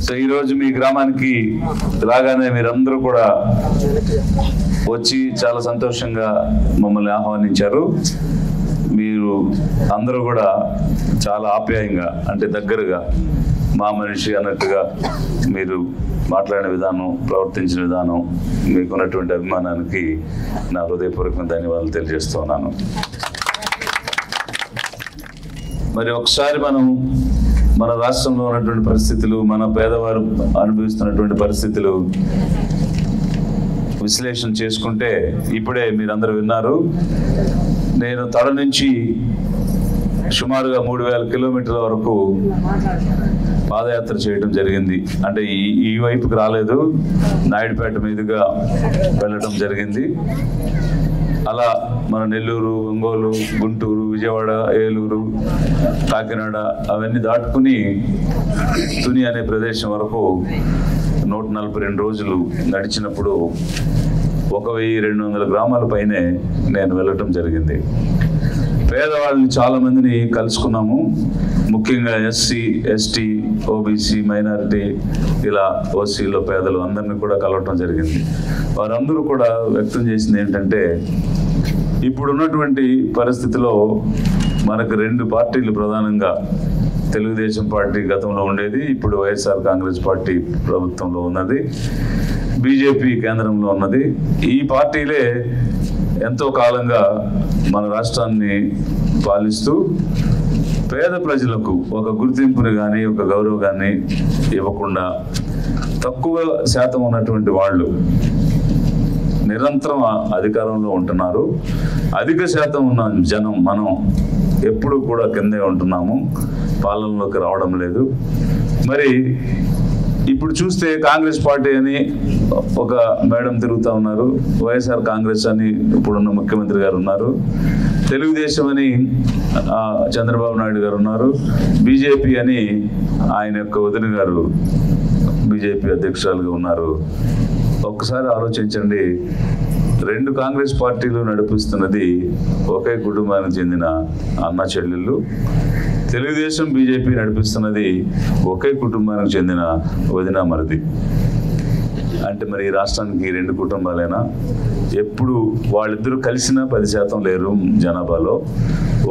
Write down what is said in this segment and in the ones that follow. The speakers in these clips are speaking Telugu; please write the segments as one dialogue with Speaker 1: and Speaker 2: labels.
Speaker 1: సో ఈరోజు మీ గ్రామానికి రాగానే మీరందరూ కూడా వచ్చి చాలా సంతోషంగా మమ్మల్ని ఆహ్వానించారు. మీరు అందరూ కూడా చాలా ఆప్యాయంగా, అంటే దగ్గరగా మా మనిషి అన్నట్టుగా మీరు మాట్లాడిన విధానం, ప్రవర్తించిన విధానం, మీకున్నటువంటి అభిమానానికి నా హృదయపూర్వకంగా ధన్యవాదాలు తెలియజేస్తున్నాను. మరి ఒకసారి మనం మన రాష్ట్రంలో ఉన్నటువంటి పరిస్థితులు, మన పేదవారు అనుభవిస్తున్నటువంటి పరిస్థితులు విశ్లేషణ చేసుకుంటే, ఇప్పుడే మీరందరూ విన్నారు, నేను తడ నుంచి సుమారుగా 3000 కిలోమీటర్ల వరకు పాదయాత్ర చేయడం జరిగింది. అంటే ఈ వైపుకి రాలేదు, నాయుడుపేట మీదుగా వెళ్ళడం జరిగింది. అలా మన నెల్లూరు, ఒంగోలు, గుంటూరు, విజయవాడ, ఏలూరు, కాకినాడ అవన్నీ దాటుకుని తుని అనే ప్రదేశం వరకు 142 రోజులు నడిచినప్పుడు 1200 గ్రామాల పైనే నేను వెళ్ళటం జరిగింది. పేదవాళ్ళని చాలా మందిని కలుసుకున్నాము. ముఖ్యంగా ఎస్సీ, ఎస్టీ, ఓబీసీ, మైనారిటీ, ఇలా ఓసీలో పేదలు అందరినీ కూడా కలవటం జరిగింది. వారందరూ కూడా వ్యక్తం చేసింది ఏంటంటే, ఇప్పుడున్నటువంటి పరిస్థితిలో మనకు 2 పార్టీలు ప్రధానంగా, తెలుగుదేశం పార్టీ గతంలో ఉండేది, ఇప్పుడు వైఎస్ఆర్ కాంగ్రెస్ పార్టీ ప్రభుత్వంలో ఉన్నది, బీజేపీ కేంద్రంలో ఉన్నది. ఈ పార్టీలే ఎంతో కాలంగా మన రాష్ట్రాన్ని పాలిస్తూ పేద ప్రజలకు ఒక గుర్తింపుని కానీ, ఒక గౌరవాన్ని ఇవ్వకుండా తక్కువ శాతం ఉన్నటువంటి వాళ్ళు నిరంతరం అధికారంలో ఉంటున్నారు. అధిక శాతం ఉన్న జనం, మనం ఎప్పుడు కూడా కిందే ఉంటున్నాము, పాలనలోకి రావడం లేదు. మరి ఇప్పుడు చూస్తే కాంగ్రెస్ పార్టీ అని ఒక మేడం తిరుగుతూ ఉన్నారు, వైఎస్ఆర్ కాంగ్రెస్ అని ఇప్పుడున్న ముఖ్యమంత్రి గారు ఉన్నారు, తెలుగుదేశం అని చంద్రబాబు నాయుడు గారు ఉన్నారు, బీజేపీ అని ఆయన యొక్క వదిన గారు బీజేపీ అధ్యక్షురాలుగా ఉన్నారు. ఒక్కసారి ఆలోచించండి, 2 కాంగ్రెస్ పార్టీలు నడిపిస్తున్నది ఒకే కుటుంబానికి చెందిన అన్న చెల్లెళ్ళు, తెలుగుదేశం బీజేపీ నడిపిస్తున్నది ఒకే కుటుంబానికి చెందిన వదిన మరిది. అంటే మరి ఈ రాష్ట్రానికి 2 కుటుంబాలైనా? ఎప్పుడు వాళ్ళిద్దరూ కలిసినా 10% లేరు జనాభాలో.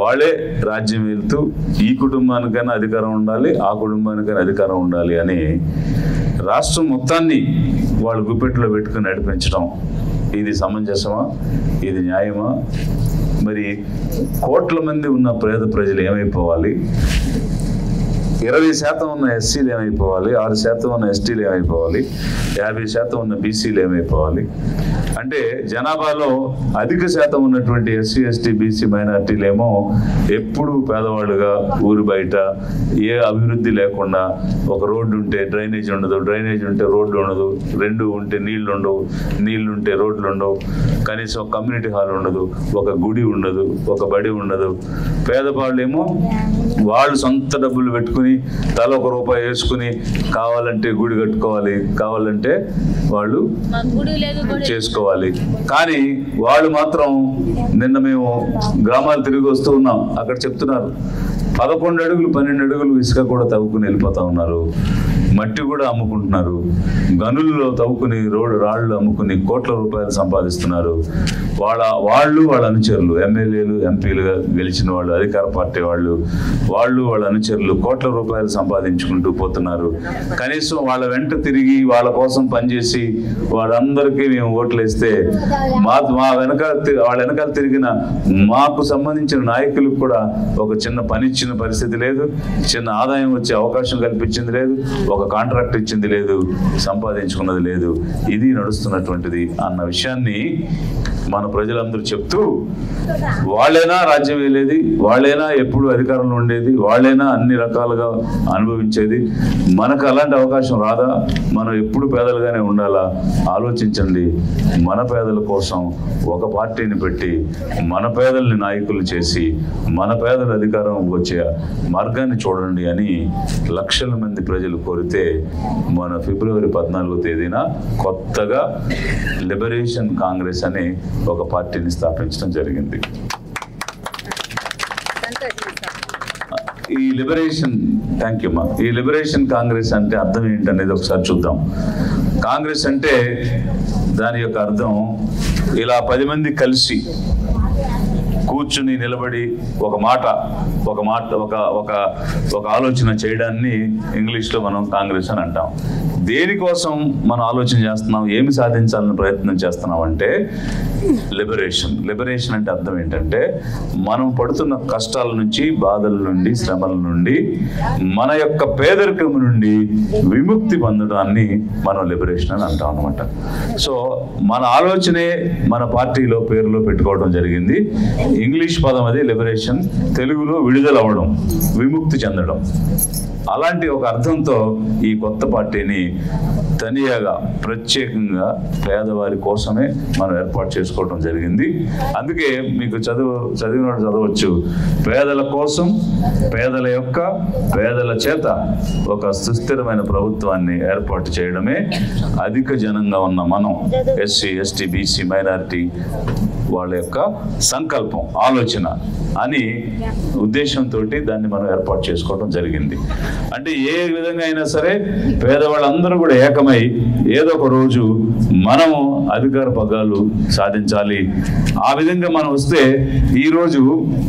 Speaker 1: వాళ్ళే రాజ్యం వెళ్తూ ఈ కుటుంబానికైనా అధికారం ఉండాలి, ఆ కుటుంబానికైనా అధికారం ఉండాలి అని రాష్ట్రం మొత్తాన్ని వాళ్ళు గుప్పెట్లో పెట్టుకుని నడిపించడం, ఇది సమంజసమా? ఇది న్యాయమా? మరి కోట్ల మంది ఉన్న పేద ప్రజలు ఏమైపోవాలి? 20% ఉన్న ఎస్సీలు ఏమైపోవాలి? 6% ఉన్న ఎస్టీలు ఏమైపోవాలి? 50% ఉన్న బీసీలు ఏమైపోవాలి? అంటే జనాభాలో అధిక శాతం ఉన్నటువంటి ఎస్సీ, ఎస్టీ, బీసీ, మైనార్టీలేమో ఎప్పుడూ పేదవాళ్ళుగా ఊరు బయట, ఏ అభివృద్ధి లేకుండా, ఒక రోడ్డు ఉంటే డ్రైనేజ్ ఉండదు, డ్రైనేజ్ ఉంటే రోడ్డు ఉండదు, 2 ఉంటే నీళ్లు ఉండవు, నీళ్లు ఉంటే రోడ్లు ఉండవు, కనీసం ఒక కమ్యూనిటీ హాల్ ఉండదు, ఒక గుడి ఉండదు, ఒక బడి ఉండదు. పేదవాళ్ళేమో వాళ్ళు సొంత డబ్బులు పెట్టుకుని తల 1 రూపాయి వేసుకుని కావాలంటే గుడి కట్టుకోవాలి, కావాలంటే వాళ్ళు చేసుకోవాలి. కానీ వాళ్ళు మాత్రం, నిన్న మేము గ్రామాలు తిరిగి వస్తూ ఉన్నాం, అక్కడ చెప్తున్నారు 11 అడుగులు 12 అడుగులు ఇసుక కూడా తవ్వుకుని వెళ్ళిపోతా ఉన్నారు, మట్టి కూడా అమ్ముకుంటున్నారు, గనుల్లో తవ్వుకుని రాళ్ళు అమ్ముకుని కోట్ల రూపాయలు సంపాదిస్తున్నారు. వాళ్ళ అనుచరులు, ఎమ్మెల్యేలు, ఎంపీలుగా గెలిచిన వాళ్ళు, అధికార పార్టీ వాళ్ళు వాళ్ళ అనుచరులు కోట్ల రూపాయలు సంపాదించుకుంటూ పోతున్నారు. కనీసం వాళ్ళ వెంట తిరిగి వాళ్ళ కోసం పనిచేసి వాళ్ళందరికీ మేము ఓట్లు వేస్తే వాళ్ళ వెనకాల తిరిగిన మాకు సంబంధించిన నాయకులకు కూడా ఒక చిన్న పని ఇచ్చిన పరిస్థితి లేదు, చిన్న ఆదాయం వచ్చే అవకాశం కల్పించింది లేదు, ఒక కాంట్రాక్ట్ ఇచ్చింది లేదు, సంపాదించుకున్నది లేదు. ఇది నడుస్తున్నటువంటిది అన్న విషయాన్ని మన ప్రజలందరూ చెప్తూ, వాళ్ళైనా రాజ్యం వెళ్ళేది, వాళ్ళైనా ఎప్పుడు అధికారంలో ఉండేది, వాళ్ళైనా అన్ని రకాలుగా అనుభవించేది, మనకు అలాంటి అవకాశం రాదా? మనం ఎప్పుడు పేదలుగానే ఉండాలా? ఆలోచించండి. మన పేదల కోసం ఒక పార్టీని పెట్టి మన పేదల్ని నాయకులు చేసి మన పేదల అధికారం వచ్చే మార్గాన్ని చూడండి అని లక్షల మంది ప్రజలు కోరితే, మన ఫిబ్రవరి 14వ తేదీన కొత్తగా లిబరేషన్ కాంగ్రెస్ అని ఒక పార్టీని స్థాపించడం జరిగింది. ఈ లిబరేషన్, థ్యాంక్ యూ అమ్మా, ఈ లిబరేషన్ కాంగ్రెస్ అంటే అర్థం ఏంటనేది ఒకసారి చూద్దాం. కాంగ్రెస్ అంటే దాని యొక్క అర్థం ఇలా 10 మంది కలిసి కూర్చుని నిలబడి ఒక ఆలోచన చేయడాన్ని ఇంగ్లీష్లో మనం కాంగ్రెస్ అని అంటాం. దేనికోసం మనం ఆలోచన చేస్తున్నాం, ఏమి సాధించాలని ప్రయత్నం చేస్తున్నాం అంటే లిబరేషన్ అంటే అర్థం ఏంటంటే మనం పడుతున్న కష్టాల నుంచి, బాధల నుండి, శ్రమల నుండి, మన యొక్క పేదరికం నుండి విముక్తి పొందడాన్ని మనం లిబరేషన్ అని అంటాం అనమాట. సో మన ఆలోచనే మన పార్టీలో పేరులో పెట్టుకోవడం జరిగింది. ఇంగ్లీష్ పదం అది లిబరేషన్, తెలుగులో విడుదల అవ్వడం, విముక్తి చెందడం. అలాంటి ఒక అర్థంతో ఈ కొత్త పార్టీని తనియాగా ప్రత్యేకంగా పేదవారి కోసమే మనం ఏర్పాటు చేసుకోవడం జరిగింది. అందుకే మీకు చదివినట్టు చదవచ్చు, పేదల కోసం, పేదల చేత ఒక సుస్థిరమైన ప్రభుత్వాన్ని ఏర్పాటు చేయడమే అధిక జనంగా ఉన్న మనం ఎస్సీ, ఎస్టీ, బీసీ, మైనారిటీ వాళ్ళ యొక్క సంకల్పం, ఆలోచన అని ఉద్దేశంతో దాన్ని మనం ఏర్పాటు చేసుకోవడం జరిగింది. అంటే ఏ విధంగా అయినా సరే పేదవాళ్ళందరూ కూడా ఏకమై ఏదో ఒక రోజు మనము అధికార పగ్గాలు సాధించాలి. ఆ విధంగా మనం వస్తే ఈరోజు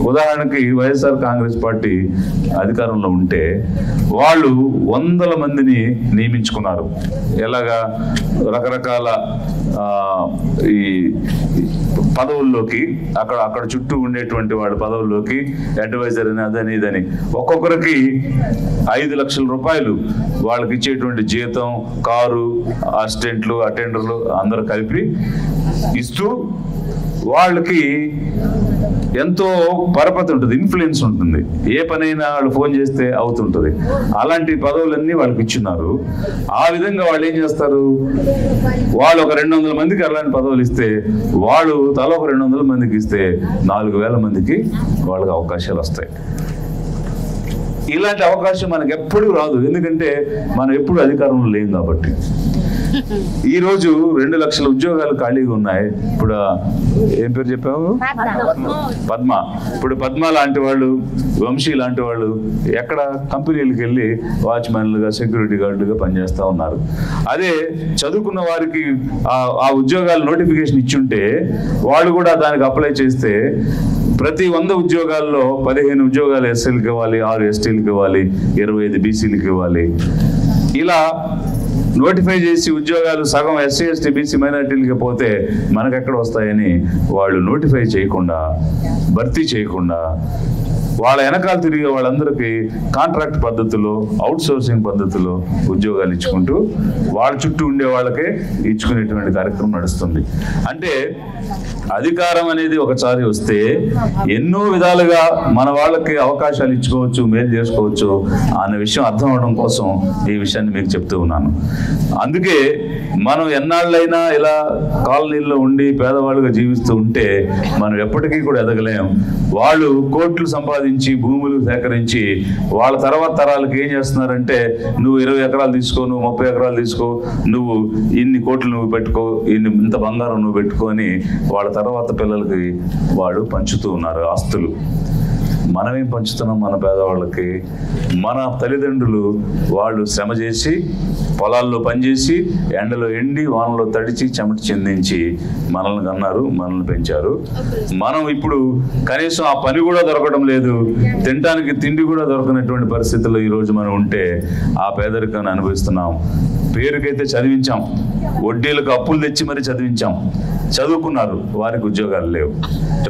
Speaker 1: ఉదాహరణకి వైఎస్ఆర్ కాంగ్రెస్ పార్టీ అధికారంలో ఉంటే వాళ్ళు 100 మందిని నియమించుకున్నారు. ఎలాగా రకరకాల ఈ పదవుల్లోకి, అక్కడ చుట్టూ ఉండేటువంటి వాళ్ళ పదవుల్లోకి అడ్వైజర్ అని, అదని ఇదని, ఒక్కొక్కరికి 5 లక్షల రూపాయలు వాళ్ళకి ఇచ్చేటువంటి జీతం, కారు, అసిస్టెంట్లు, అటెండర్లు అందరూ కలిపి ఇస్తూ వాళ్ళకి ఎంతో పరపతి ఉంటుంది, ఇన్ఫ్లుయెన్స్ ఉంటుంది. ఏ పనైనా వాళ్ళు ఫోన్ చేస్తే అవుతుంటుంది. అలాంటి పదవులన్నీ వాళ్ళకి ఇచ్చున్నారు. ఆ విధంగా వాళ్ళు ఏం చేస్తారు, వాళ్ళు ఒక 200 మందికి అలాంటి పదవులు ఇస్తే వాళ్ళు తల ఒక 200 మందికి ఇస్తే 4000 మందికి వాళ్ళకి అవకాశాలు వస్తాయి. ఇలాంటి అవకాశం మనకు ఎప్పుడూ రాదు, ఎందుకంటే మనం ఎప్పుడు అధికారంలో లేం కాబట్టి. ఈరోజు 2 లక్షల ఉద్యోగాలు ఖాళీగా ఉన్నాయి. ఇప్పుడు ఏం పేరు చెప్పావు, పద్మ. ఇప్పుడు పద్మ లాంటి వాళ్ళు, వంశీ లాంటి వాళ్ళు ఎక్కడ కంపెనీలకు వెళ్ళి వాచ్మెన్లుగా, సెక్యూరిటీ గార్డులుగా పనిచేస్తూ ఉన్నారు. అదే చదువుకున్న వారికి ఆ ఉద్యోగాలు నోటిఫికేషన్ ఇచ్చుంటే వాళ్ళు కూడా దానికి అప్లై చేస్తే ప్రతి 100 ఉద్యోగాల్లో 15 ఉద్యోగాలు ఎస్సీలకు ఇవ్వాలి, 6 ఎస్టీలకు ఇవ్వాలి, 25 బీసీలకు ఇవ్వాలి. ఇలా నోటిఫై చేసి ఉద్యోగాలు సగం ఎస్సీ, ఎస్టీ, బీసీ, మైనారిటీలకి పోతే మనకెక్కడ వస్తాయని వాళ్ళు నోటిఫై చేయకుండా, భర్తీ చేయకుండా వాళ్ళ వెనకాల తిరిగే వాళ్ళందరికీ కాంట్రాక్ట్ పద్ధతిలో, అవుట్ సోర్సింగ్ పద్ధతిలో ఉద్యోగాలు ఇచ్చుకుంటూ వాళ్ళ చుట్టూ ఉండే వాళ్ళకే ఇచ్చుకునేటువంటి కార్యక్రమం నడుస్తుంది. అంటే అధికారం అనేది ఒకసారి వస్తే ఎన్నో విధాలుగా మన వాళ్ళకి అవకాశాలు ఇచ్చుకోవచ్చు, మేలు చేసుకోవచ్చు అన్న విషయం అర్థం అవడం కోసం ఈ విషయాన్ని మీకు చెప్తూ ఉన్నాను. అందుకే మనం ఎన్నాళ్ళైనా ఇలా కాలనీల్లో ఉండి పేదవాళ్ళుగా జీవిస్తూ ఉంటే మనం ఎప్పటికీ కూడా ఎదగలేం. వాళ్ళు కోట్లు సంపాదించి, భూములు సేకరించి వాళ్ళ తర్వాత తరాలకు ఏం చేస్తున్నారంటే, నువ్వు 20 ఎకరాలు తీసుకో, నువ్వు 30 ఎకరాలు తీసుకో, నువ్వు ఇన్ని కోట్లు నువ్వు పెట్టుకో, ఇంత బంగారం నువ్వు పెట్టుకొని వాళ్ళ తర్వాత పిల్లలకి వాళ్ళు పంచుతూ ఉన్నారు ఆస్తులు. మనమేం పంచుతున్నాం మన పేదవాళ్ళకి? మన తల్లిదండ్రులు వాళ్ళు శ్రమ చేసి, పొలాల్లో పనిచేసి, ఎండలో ఎండి, వానలో తడిచి, చెమట చెందించి మనల్ని కన్నారు, మనల్ని పెంచారు. మనం ఇప్పుడు కనీసం ఆ పని కూడా దొరకడం లేదు, తినడానికి తిండి కూడా దొరకనటువంటి పరిస్థితుల్లో ఈరోజు మనం ఉంటే ఆ పేదరికాన్ని అనుభవిస్తున్నాం. పేరుకైతే చదివించాం, వడ్డీలకు అప్పులు తెచ్చి మరి చదివించాం, చదువుకున్నారు, వారికి ఉద్యోగాలు లేవు.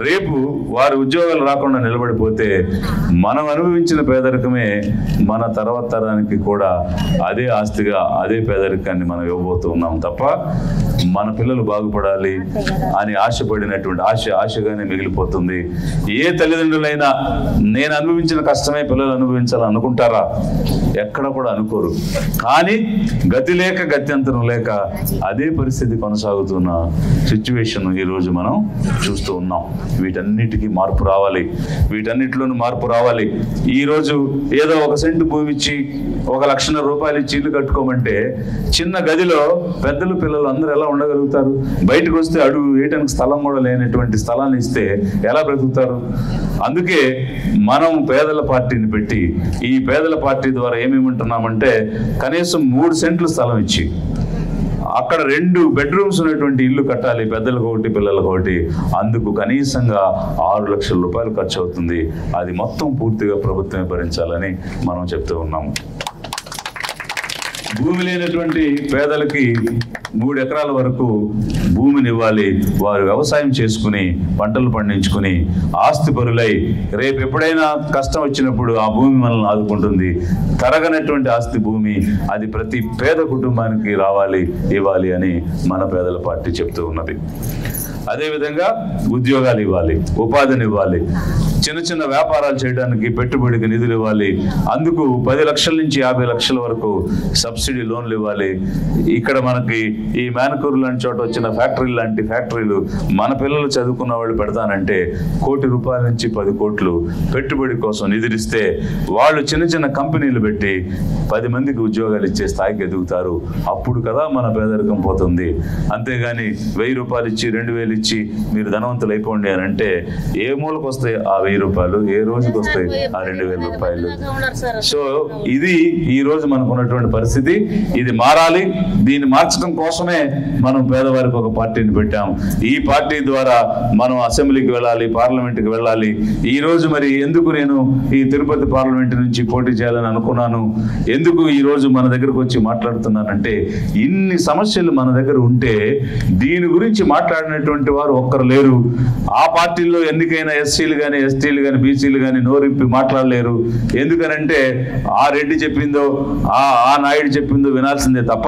Speaker 1: రేపు వారి ఉద్యోగాలు రాకుండా నిలబడిపోతే మనం అనుభవించిన పేదరికమే మన తర్వాత తరానికి కూడా అదే ఆస్తిగా, అదే పేదరికాన్ని మనం ఇవ్వబోతూ ఉన్నాం తప్ప మన పిల్లలు బాగుపడాలి అని ఆశపడినటువంటి ఆశగానే మిగిలిపోతుంది. ఏ తల్లిదండ్రులైనా నేను అనుభవించిన కష్టమే పిల్లలు అనుభవించాలని అనుకుంటారా? ఎక్కడ కూడా అనుకోరు. కానీ గతి లేక గత్యంతరం లేక అదే పరిస్థితి కొనసాగుతున్న సిచ్యువేషన్ ఈరోజు మనం చూస్తూ ఉన్నాం. వీటన్నిటికీ మార్పు రావాలి, వీటన్నిటిలోనూ మార్పు రావాలి. ఈరోజు ఏదో 1 సెంటు భూమి ఇచ్చి 1,00,000 రూపాయలు ఇచ్చి ఇల్లు కట్టుకోమంటే చిన్న గదిలో పెద్దలు పిల్లలు అందరూ ఎలా ఉండగలుగుతారు? బయటకు వస్తే అడుగు వేయటానికి స్థలం కూడా లేనటువంటి స్థలాన్ని ఇస్తే ఎలా బ్రతుకుతారు? అందుకే మనం పేదల పార్టీని పెట్టి ఈ పేదల పార్టీ ద్వారా ఏమేమంటున్నామంటే కనీసం 3 సెంట్లు స్థలం ఇచ్చి అక్కడ 2 బెడ్రూమ్స్ ఉన్నటువంటి ఇల్లు కట్టాలి, పెద్దలకు ఒకటి పిల్లలకు ఒకటి. అందుకు కనీసంగా 6 లక్షల రూపాయలు ఖర్చు అవుతుంది. అది మొత్తం పూర్తిగా ప్రభుత్వమే భరించాలని మనం చెప్తూ ఉన్నాము. భూమి లేనటువంటి పేదలకి 3 ఎకరాల వరకు భూమిని ఇవ్వాలి. వారు వ్యవసాయం చేసుకుని పంటలు పండించుకుని ఆస్తిపరులై రేపు ఎప్పుడైనా కష్టం వచ్చినప్పుడు ఆ భూమి మనల్ని ఆదుకుంటుంది. తరగనటువంటి ఆస్తి భూమి, అది ప్రతి పేద కుటుంబానికి రావాలి, ఇవ్వాలి అని మన పేదల పార్టీ చెప్తూ ఉన్నది. అదేవిధంగా ఉద్యోగాలు ఇవ్వాలి, ఉపాధిని ఇవ్వాలి, చిన్న చిన్న వ్యాపారాలు చేయడానికి పెట్టుబడికి నిధులు ఇవ్వాలి. అందుకు 10 లక్షల నుంచి 50 లక్షల వరకు సబ్సిడీ లోన్లు ఇవ్వాలి. ఇక్కడ మనకి ఈ మేనకూరు లాంటి చోట వచ్చిన ఫ్యాక్టరీలు లాంటి ఫ్యాక్టరీలు మన పిల్లలు చదువుకున్న వాళ్ళు పెడతానంటే ₹1 కోటి నుంచి 10 కోట్లు పెట్టుబడి కోసం నిధులిస్తే వాళ్ళు చిన్న చిన్న కంపెనీలు పెట్టి 10 మందికి ఉద్యోగాలు ఇచ్చే స్థాయికి ఎదుగుతారు. అప్పుడు కదా మన పేదరికం పోతుంది. అంతేగాని ₹1000 ఇచ్చి 2000 ఇచ్చి మీరు ధనవంతులు అయిపోండి అని అంటే ఏ మూలకు వస్తాయి ఆ ₹1000, ఏ రోజుకి వస్తాయి ఆ ₹2000? సో ఇది ఈ రోజు మనకు ఉన్నటువంటి పరిస్థితి. ఇది మారాలి. దీన్ని మార్చడం కోసమే మనం పేదవారికి ఒక పార్టీని పెట్టాం. ఈ పార్టీ ద్వారా మనం అసెంబ్లీకి వెళ్ళాలి, పార్లమెంట్కి వెళ్ళాలి. ఈ రోజు మరి ఎందుకు నేను ఈ తిరుపతి పార్లమెంట్ నుంచి పోటీ చేయాలని అనుకున్నాను, ఎందుకు ఈ రోజు మన దగ్గరకు వచ్చి మాట్లాడుతున్నానంటే ఇన్ని సమస్యలు మన దగ్గర ఉంటే దీని గురించి మాట్లాడినటువంటి వారు ఒక్కరు లేరు. ఆ పార్టీల్లో ఎన్నికైన ఎస్సీలు కానీ ఎస్టీలు కానీ బీసీలు కానీ నోరిప్పి మాట్లాడలేరు. ఎందుకనంటే ఆ రెడ్డి చెప్పిందో ఆ నాయుడు చెప్పిందో వినాల్సిందే తప్ప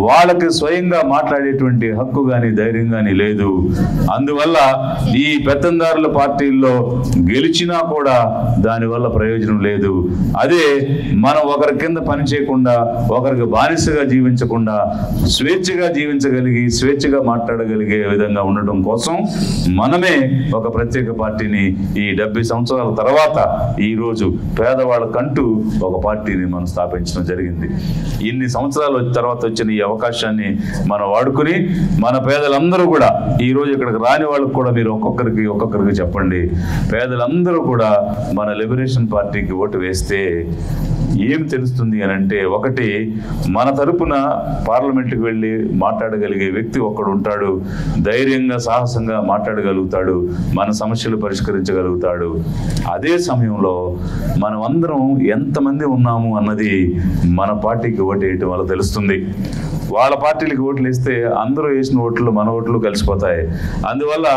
Speaker 1: వాళ్ళకి స్వయంగా మాట్లాడేటువంటి హక్కు కానీ ధైర్యం కానీ లేదు. అందువల్ల ఈ పెత్తందారుల పార్టీల్లో గెలిచినా కూడా దానివల్ల ప్రయోజనం లేదు. అదే మనం ఒకరి కింద పని చేయకుండా, ఒకరికి బానిసగా జీవించకుండా స్వేచ్ఛగా జీవించగలిగి స్వేచ్ఛగా మాట్లాడగలిగే విధంగా ఉండడం కోసం మనమే ఒక ప్రత్యేక పార్టీని ఈ 70 సంవత్సరాల తర్వాత ఈ రోజు పేదవాళ్ళకంటూ ఒక పార్టీని మనం స్థాపించడం జరిగింది. ఇన్ని సంవత్సరాల తర్వాత వచ్చిన ఈ అవకాశాన్ని మనం వాడుకుని మన పేదలందరూ కూడా ఈ రోజు ఇక్కడికి రాని వాళ్ళకు కూడా మీరు ఒక్కొక్కరికి చెప్పండి. పేదలందరూ కూడా మన లిబరేషన్ పార్టీకి ఓటు వేస్తే ఏం తెలుస్తుంది అని అంటే, ఒకటి మన తరపున పార్లమెంట్కి వెళ్ళి మాట్లాడగలిగే వ్యక్తి ఒక్కడు ఉంటాడు. ధైర్యంగా సాహసంగా మాట్లాడగలుగుతాడు, మన సమస్యలు పరిష్కరించగలుగుతాడు. అదే సమయంలో మనం అందరం ఎంతమంది ఉన్నాము అన్నది మన పార్టీకి ఓటు వేయటం వల్ల తెలుస్తుంది. వాళ్ళ పార్టీలకు ఓట్లు వేస్తే అందరూ వేసిన ఓట్లు మన ఓట్లు కలిసిపోతాయి. అందువల్ల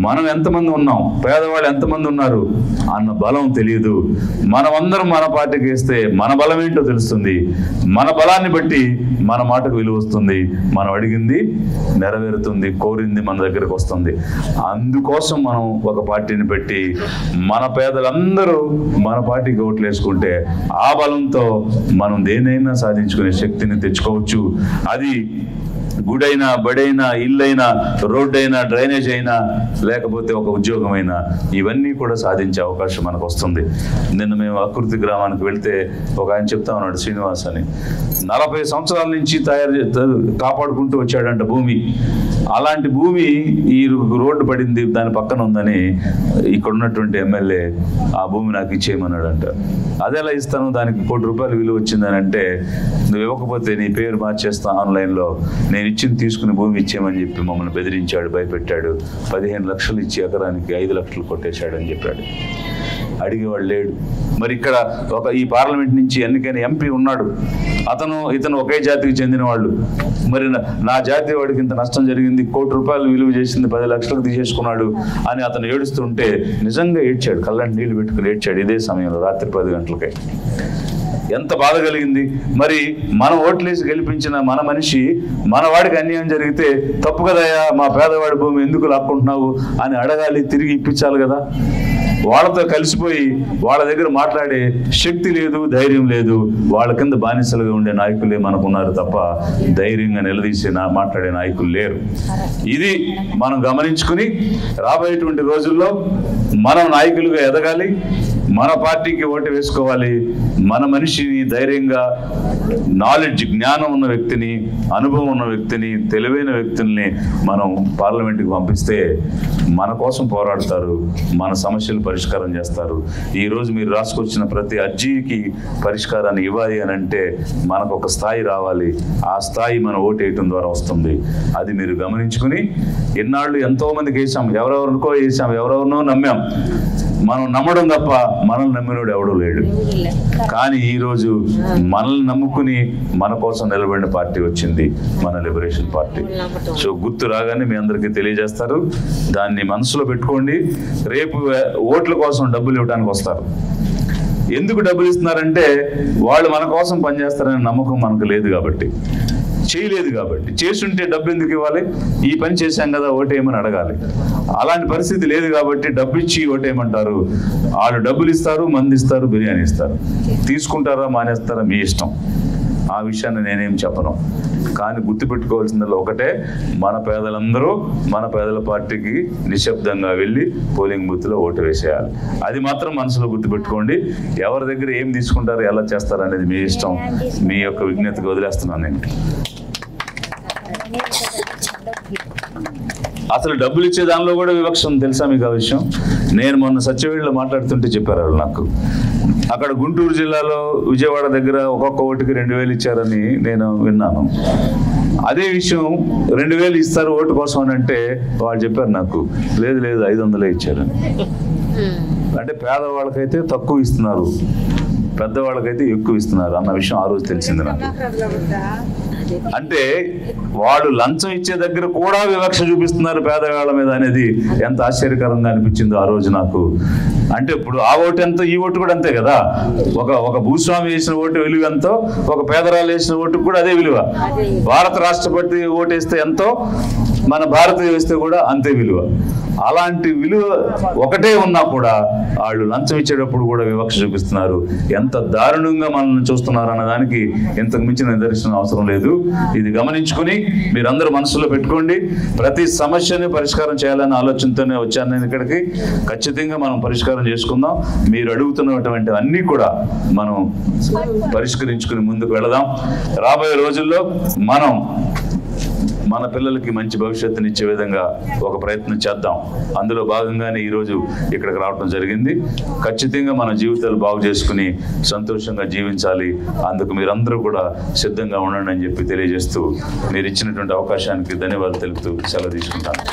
Speaker 1: మనం ఎంతమంది ఉన్నాం, పేదవాళ్ళు ఎంతమంది ఉన్నారు అన్న బలం తెలియదు. మనమందరం మన పార్టీకి వేస్తే మన బలం ఏంటో తెలుస్తుంది. మన బలాన్ని బట్టి మన మాటకు విలువ వస్తుంది, మనం అడిగింది నెరవేరుతుంది, కోరింది మన దగ్గరకు వస్తుంది. అందుకోసం మనం ఒక పార్టీని పెట్టి మన పేదలందరూ మన పార్టీకి ఓట్లు వేసుకుంటే ఆ బలంతో మనం దేనైనా సాధించుకునే శక్తిని తెచ్చుకోవచ్చు. అది గుడైనా, బడైనా, ఇల్లైనా, రోడ్డు అయినా, డ్రైనేజ్ అయినా, లేకపోతే ఒక ఉద్యోగమైనా, ఇవన్నీ కూడా సాధించే అవకాశం మనకు వస్తుంది. నిన్న మేము ఆకృతి గ్రామానికి వెళ్తే ఒక ఆయన చెప్తా ఉన్నాడు, శ్రీనివాస్ అని, 40 సంవత్సరాల నుంచి కాపాడుకుంటూ వచ్చాడంట భూమి. అలాంటి భూమి ఈ రోడ్డు పడింది, దాని పక్కన ఉందని ఇక్కడ ఉన్నటువంటి ఎమ్మెల్యే ఆ భూమి నాకు ఇచ్చేయమన్నాడంట. అదెలా ఇస్తాను, దానికి ₹1 కోటి విలువ వచ్చిందని అంటే, నువ్వు ఇవ్వకపోతే నీ పేరు మార్చేస్తా ఆన్లైన్లో, నేను ఇచ్చింది తీసుకుని భూమి ఇచ్చేయమని చెప్పి మమ్మల్ని బెదిరించాడు, భయపెట్టాడు. 15 లక్షలు ఇచ్చి ఎకరానికి 5 లక్షలు కొట్టేశాడు అని చెప్పాడు. అడిగేవాడు లేడు. మరి ఇక్కడ ఈ పార్లమెంట్ నుంచి ఎన్నికైన ఎంపీ ఉన్నాడు, ఇతను ఒకే జాతికి చెందిన వాళ్ళు. మరి నా జాతి వాడికి ఇంత నష్టం జరిగింది, ₹1 కోటి విలువ చేసింది 10 లక్షలకు తీసేసుకున్నాడు అని అతను ఏడుస్తుంటే నిజంగా ఏడ్చాడు, కళ్ళంటి నీళ్లు పెట్టుకుని ఏడ్చాడు. ఇదే సమయంలో రాత్రి 10 గంటలకే. ఎంత బాధ కలిగింది. మరి మనం ఓట్లేసి గెలిపించిన మన మనిషి మన వాడికి అన్యాయం జరిగితే తప్పు కదయ్యా, మా పేదవాడి భూమి ఎందుకు లాక్కుంటున్నావు అని అడగాలి, తిరిగి ఇప్పించాలి కదా. వాళ్ళతో కలిసిపోయి వాళ్ళ దగ్గర మాట్లాడే శక్తి లేదు, ధైర్యం లేదు. వాళ్ళ కింద బానిసలుగా ఉండే నాయకులే మనకున్నారు తప్ప ధైర్యంగా నిలదీసి మాట్లాడే నాయకులు లేరు. ఇది మనం గమనించుకుని రాబోయేటువంటి రోజుల్లో మనం నాయకులుగా ఎదగాలి, మన పార్టీకి ఓటు వేసుకోవాలి. మన మనిషిని ధైర్యంగా, నాలెడ్జ్, జ్ఞానం ఉన్న వ్యక్తిని, అనుభవం ఉన్న వ్యక్తిని, తెలివైన వ్యక్తుల్ని మనం పార్లమెంట్కి పంపిస్తే మన కోసం పోరాడతారు, మన సమస్యలు పరిష్కారం చేస్తారు. ఈరోజు మీరు రాసుకొచ్చిన ప్రతి అర్జీకి పరిష్కారాన్ని ఇవ్వాలి అని అంటే మనకు ఒక స్థాయి రావాలి. ఆ స్థాయి మనం ఓటు వేయటం ద్వారా వస్తుంది. అది మీరు గమనించుకుని, ఇన్నాళ్ళు ఎంతోమందికి వేసాం, ఎవరెవరికో వేసాం, ఎవరెవరినో నమ్మాం. మనం నమ్మడం తప్ప మనల్ని నమ్మినోడు ఎవడూ లేడు. కానీ ఈరోజు మనల్ని నమ్ముకుని మన కోసం నిలబడిన పార్టీ వచ్చింది, మన లిబరేషన్ పార్టీ. సో గుర్తు రాగానే మీ అందరికీ తెలియజేస్తారు, దాన్ని మనసులో పెట్టుకోండి. రేపు ఓట్ల కోసం డబ్బులు ఇవ్వడానికి వస్తారు. ఎందుకు డబ్బులు ఇస్తున్నారంటే వాళ్ళు మన కోసం పనిచేస్తారనే నమ్మకం మనకు లేదు కాబట్టి, చేయలేదు కాబట్టి. చేసుంటే డబ్బు ఎందుకు ఇవ్వాలి? ఈ పని చేశాం కదా ఓటేయమని అడగాలి. అలాంటి పరిస్థితి లేదు కాబట్టి డబ్బు ఇచ్చి ఓటేయమంటారు. వాళ్ళు డబ్బులు ఇస్తారు, మంది ఇస్తారు, బిర్యానీ ఇస్తారు. తీసుకుంటారా మానేస్తారా మీ ఇష్టం. ఆ విషయాన్ని నేనేం చెప్పను. కానీ గుర్తుపెట్టుకోవాల్సిందల్లా ఒకటే, మన పేదలందరూ మన పేదల పార్టీకి నిశ్శబ్దంగా వెళ్ళి పోలింగ్ బూత్లో ఓటు వేసేయాలి. అది మాత్రం మనసులో గుర్తుపెట్టుకోండి. ఎవరి దగ్గర ఏం తీసుకుంటారు, ఎలా చేస్తారు అనేది మీ ఇష్టం. మీ యొక్క విజ్ఞతకు వదిలేస్తున్నాను నేను. అసలు డబ్బులు ఇచ్చే దానిలో కూడా వివక్ష ఉంది, తెలుసా మీకు ఆ విషయం? నేను మొన్న సత్యవేడిలో మాట్లాడుతుంటే చెప్పారు వాళ్ళు నాకు. అక్కడ గుంటూరు జిల్లాలో విజయవాడ దగ్గర ఒక్కొక్క ఓటుకి 2000 ఇచ్చారని నేను విన్నాను. అదే విషయం 2000 ఇస్తారు ఓటు కోసం అని అంటే వాళ్ళు చెప్పారు నాకు, లేదు 500 ఇచ్చారని. అంటే పేదవాళ్ళకైతే తక్కువ ఇస్తున్నారు, పెద్దవాళ్ళకైతే ఎక్కువ ఇస్తున్నారు అన్న విషయం ఆ రోజు తెలిసింది నాకు. అంటే వాళ్ళు లంచం ఇచ్చే దగ్గర కూడా వివక్ష చూపిస్తున్నారు పేదవాళ్ళ మీద అనేది ఎంత ఆశ్చర్యకరంగా అనిపించిందో ఆ రోజు నాకు. అంటే ఇప్పుడు ఆ ఓటు ఎంతో, ఈ ఓటు కూడా అంతే కదా. ఒక భూస్వామి వేసిన ఓటు విలువ ఎంతో, ఒక పేదరాలు వేసిన ఓటుకు కూడా అదే విలువ. భారత రాష్ట్రపతి ఓటు వేస్తే ఎంతో, మన భారతీయ వేస్తే కూడా అంతే విలువ. అలాంటి విలువ ఒకటే ఉన్నా కూడా వాళ్ళు లంచం ఇచ్చేటప్పుడు కూడా వివక్ష చూపిస్తున్నారు. ఎంత దారుణంగా మనల్ని చూస్తున్నారు అన్నదానికి ఇంతకు మించిన నిదర్శనం అవసరం లేదు. ఇది గమనించుకుని మీరందరూ మనసులో పెట్టుకోండి. ప్రతి సమస్యని పరిష్కారం చేయాలనే ఆలోచనతోనే వచ్చాను నేను ఇక్కడికి. ఖచ్చితంగా మనం పరిష్కారం చేసుకుందాం. మీరు అడుగుతున్నటువంటి అన్నీ కూడా మనం పరిష్కరించుకుని ముందుకు వెళదాం. రాబోయే రోజుల్లో మనం మన పిల్లలకి మంచి భవిష్యత్తుని ఇచ్చే విధంగా ఒక ప్రయత్నం చేద్దాం. అందులో భాగంగానే ఈరోజు ఇక్కడికి రావడం జరిగింది. ఖచ్చితంగా మన జీవితాలు బాగు చేసుకుని సంతోషంగా జీవించాలి. అందుకు మీరందరూ కూడా సిద్ధంగా ఉండండి అని చెప్పి తెలియజేస్తూ, మీరు ఇచ్చినటువంటి అవకాశానికి ధన్యవాదాలు తెలుపుతూ సెలవు తీసుకుంటాను.